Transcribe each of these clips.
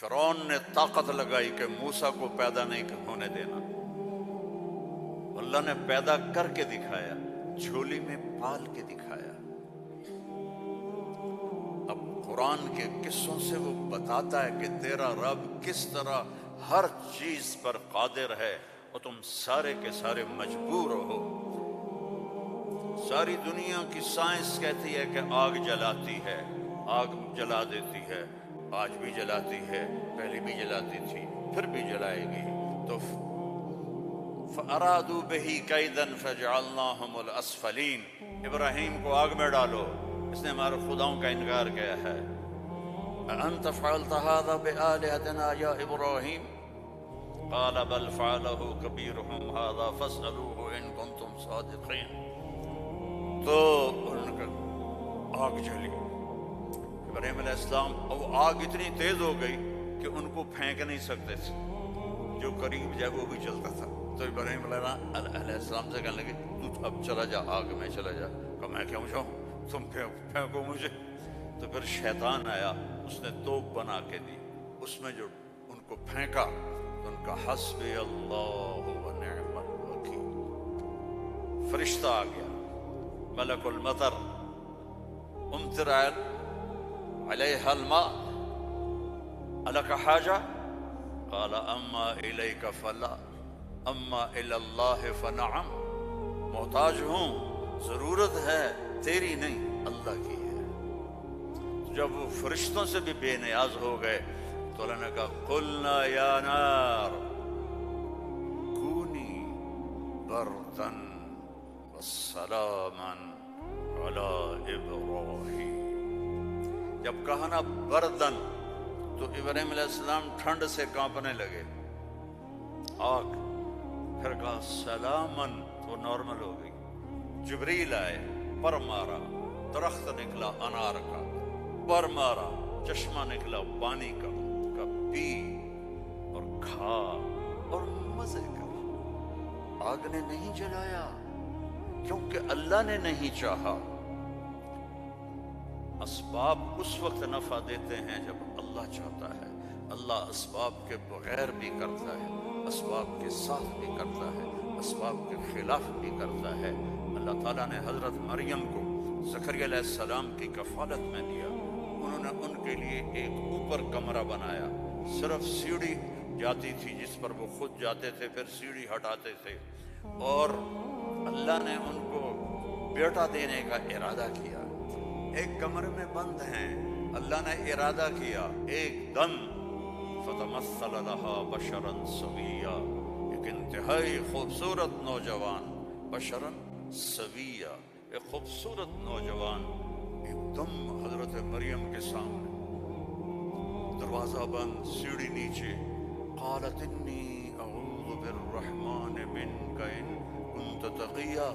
فرعون نے طاقت لگائی کہ موسیٰ کو پیدا نہیں ہونے دینا، اللہ نے پیدا کر کے دکھایا، جھولی میں پال کے دکھایا۔ اب قرآن کے قصوں سے وہ بتاتا ہے کہ تیرا رب کس طرح ہر چیز پر قادر ہے، اور تم سارے کے سارے مجبور ہو۔ ساری دنیا کی سائنس کہتی ہے کہ آگ جلاتی ہے، آگ جلا دیتی ہے، آج بھی جلاتی ہے، پہلے بھی جلاتی تھی، پھر بھی جلائے گی۔ تو فَأَرَادُوا بِهِ كَيْدًا فَجَعَلْنَاهُمُ الْأَسْفَلِينَ، ابراہیم کو آگ میں ڈالو، اس نے ہمارے خداؤں کا انکار کیا ہے۔ أَأَنْتَ فَعَلْتَ هَذَا بِآلِهَتِنَا يَا إِبْرَاهِيمُ قَالَ بَلْ فَعَلَهُ كَبِيرُهُمْ هَذَا فَاسْأَلُوهُ إِن كُنتُمْ صَادِقِينَ۔ تو ان کا آگ جلی، ابراہیم علیہ السلام، اور آگ اتنی تیز ہو گئی کہ ان کو پھینک نہیں سکتے تھے، جو قریب جائے وہ بھی چلتا تھا۔ تو ابراہیم علیہ السلام سے کہنے لگے تو اب چلا جا، آگ میں چلا جا۔ کہ میں کیوں جاؤں، تم پھینکو مجھے۔ تو پھر شیطان آیا، اس نے توپ بنا کے دی، اس میں جو ان کو پھینکا تو ان کا حسبی اللہ و نعم الوکیل، فرشتہ آ گیا، ملک المطر، امطر علیہ الماء الک حاجہ قال اما الیک فلا اما الی اللہ فنعم، محتاج ہوں، ضرورت ہے تیری نہیں اللہ کی ہے۔ جب وہ فرشتوں سے بھی بے نیاز ہو گئے تو اللہ نے کہا قلنا یا نار کونی بردا وسلاما علی ابراہیم۔ جب کہا نا بردن تو ابراہیم علیہ السلام ٹھنڈ سے کانپنے لگے، آگ۔ پھر کہا سلامن، وہ نارمل ہو گئی۔ جبریل آئے، پر مارا، درخت نکلا انار کا، پر مارا، چشمہ نکلا پانی کا، پی اور کھا اور مزے کر۔ آگ نے نہیں جلایا کیونکہ اللہ نے نہیں چاہا۔ اسباب اس وقت نفع دیتے ہیں جب اللہ چاہتا ہے۔ اللہ اسباب کے بغیر بھی کرتا ہے، اسباب کے ساتھ بھی کرتا ہے، اسباب کے خلاف بھی کرتا ہے۔ اللہ تعالیٰ نے حضرت مریم کو زکریا علیہ السلام کی کفالت میں دیا، انہوں نے ان کے لیے ایک اوپر کمرہ بنایا، صرف سیڑھی جاتی تھی جس پر وہ خود جاتے تھے، پھر سیڑھی ہٹاتے تھے، اور اللہ نے ان کو بیٹا دینے کا ارادہ کیا۔ ایک کمرے میں بند ہیں، اللہ نے ارادہ کیا ایک دم فتمثل لها بشرا سویا، ایک انتہائی خوبصورت نوجوان، بشرا سویا، ایک خوبصورت نوجوان ایک دم حضرت مریم کے سامنے، دروازہ بند، سیڑھی نیچے۔ قالت انی اعوذ بالرحمن منک ان کنت تقیا،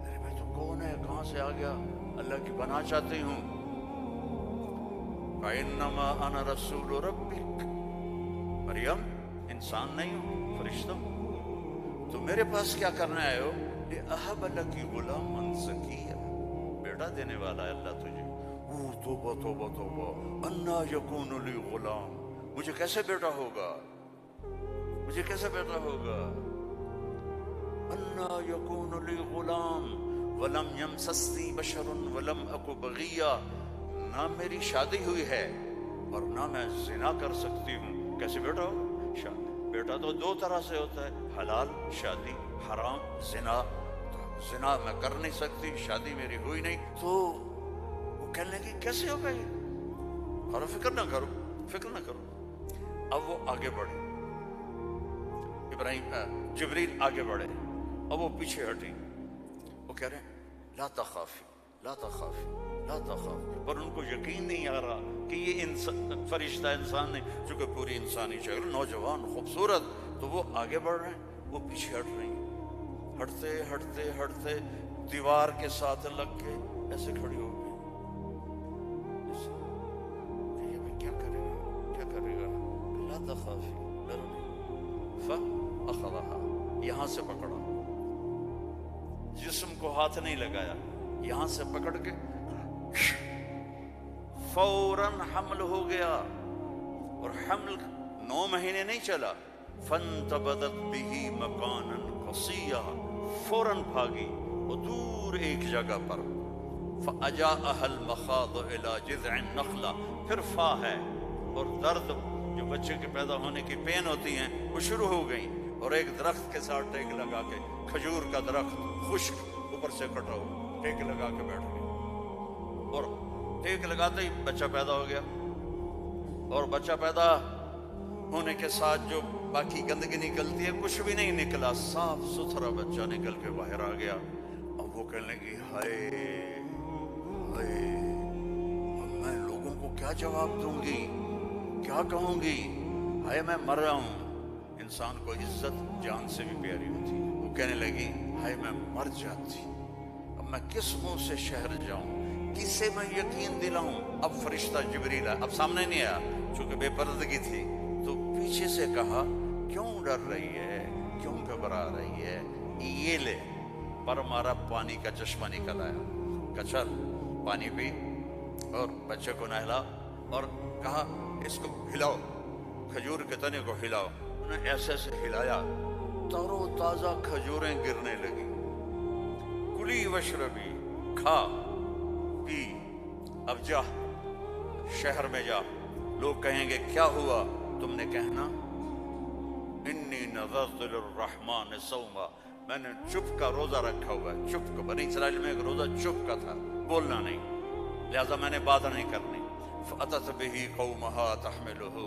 ارے میں تو کون ہے، کہاں سے آ گیا، اللہ کی پناہ چاہتی ہوں۔ فإنما أنا رسول ربک، مریم انسان نہیں ہوں، فرشتہ ہوں، تو میرے پاس کیا کرنے آئے ہو؟ لأہب لک غلاما زکیا، بیٹا دینے والا ہے اللہ تجھے۔ توبہ توبہ توبہ، انا یکون لی غلام، مجھے کیسے بیٹا ہوگا، مجھے کیسے بیٹا ہوگا؟ انا یکون لی غلام ولم یمسسنی بشر ولم اک بغیا، نہ میری شادی ہوئی ہے اور نہ میں زنا کر سکتی ہوں، کیسے بیٹا ہوگا؟ بیٹا تو دو طرح سے ہوتا ہے، حلال شادی، حرام زنا۔ تو زنا میں کر نہیں سکتی، شادی میری ہوئی نہیں، تو وہ کہنے لگی کیسے ہوگا یہ؟ اور فکر نہ کرو، فکر نہ کرو۔ اب وہ آگے بڑھے، جبریل آگے بڑھے، اب وہ پیچھے ہٹی، وہ کہہ رہے ہیں لا تخافی لا تخافی لا تخافی، پر ان کو یقین نہیں آ رہا کہ یہ فرشتہ انسان نہیں، چونکہ پوری انسانی شکل، نوجوان خوبصورت، تو وہ آگے بڑھ رہے ہیں، وہ پیچھے ہٹ رہی ہیں، ہٹتے ہٹتے ہٹتے دیوار کے ساتھ لگ کے ایسے کھڑی ہو گئی۔ یہ کیا کرے گا، کیا کرے گا؟ لا تخافی، ڈرو نہیں۔ فأخذها، یہاں سے پکڑا، جسم کو ہاتھ نہیں لگایا، یہاں سے پکڑ کے فوراً حمل ہو گیا، اور حمل 9 مہینے نہیں چلا. فانتبذت به مکانا قصیا، فوراً بھاگی وہ دور ایک جگہ پر. فاجاءها المخاض الى جذع النخلہ، پھر فا ہے اور درد جو بچے کے پیدا ہونے کی پین ہوتی ہیں وہ شروع ہو گئیں، اور ایک درخت کے ساتھ ٹیک لگا کے، کھجور کا درخت خشک اوپر سے کٹا ہوا، ٹیک لگا کے بیٹھ گئی. اور ٹیک لگاتے ہی بچہ پیدا ہو گیا. اور بچہ پیدا ہونے کے ساتھ جو باقی گندگی نکلتی ہے کچھ بھی نہیں نکلا، صاف ستھرا بچہ نکل کے باہر آ گیا. اب وہ کہنے لگی ہائے ہائے، اب میں لوگوں کو کیا جواب دوں گی، کیا کہوں گی، ہائے میں مر رہا ہوں. انسان کو عزت جان سے بھی پیاری ہوتی ہے. وہ کہنے لگی ہائے میں مر جاتی، اب میں کس منہ سے شہر جاؤں، کس سے میں یقین دلاؤں. اب فرشتہ جبریل اب سامنے نہیں آیا چونکہ بے پردگی تھی، تو پیچھے سے کہا کیوں ڈر رہی ہے، کیوں گھبرا رہی ہے، یہ لے. پر ہمارا پانی کا چشمہ نکل آیا، کہا چل پانی پی اور بچے کو نہلا، اور کہا اس کو ہلاؤ، کھجور کے تنے کو ہلاؤ. انہوں نے ایسے ایسے ہلایا، تر و تازہ کھجوریں گرنے لگی. کلی وشربی، کھا پی، اب جا شہر میں جا، لوگ کہیں گے کیا ہوا، تم نے کہنا انی نذرت للرحمن صوما، میں نے چپ کا روزہ رکھا ہوا ہے. چپ کا، بنی اسرائیل میں ایک روزہ چپ کا تھا، بولنا نہیں، لہذا میں نے بات نہیں کرنی. فأتت به قومها تحملہ،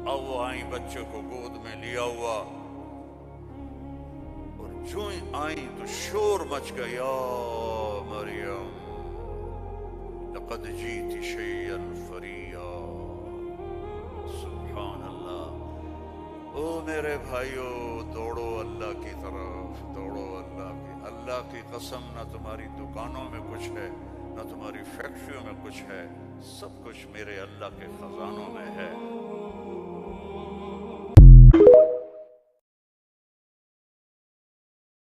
اب وہ آئیں بچے کو گود میں لیا ہوا، اور جو آئیں تو شور مچ گیا، یا مریم لقد جیت شیئا فریا. سبحان اللہ. او میرے بھائیو، دوڑو اللہ کی طرف، دوڑو اللہ کی. اللہ کی قسم، نہ تمہاری دکانوں میں کچھ ہے، نہ تمہاری فیکٹریوں میں کچھ ہے، سب کچھ میرے اللہ کے خزانوں میں ہے.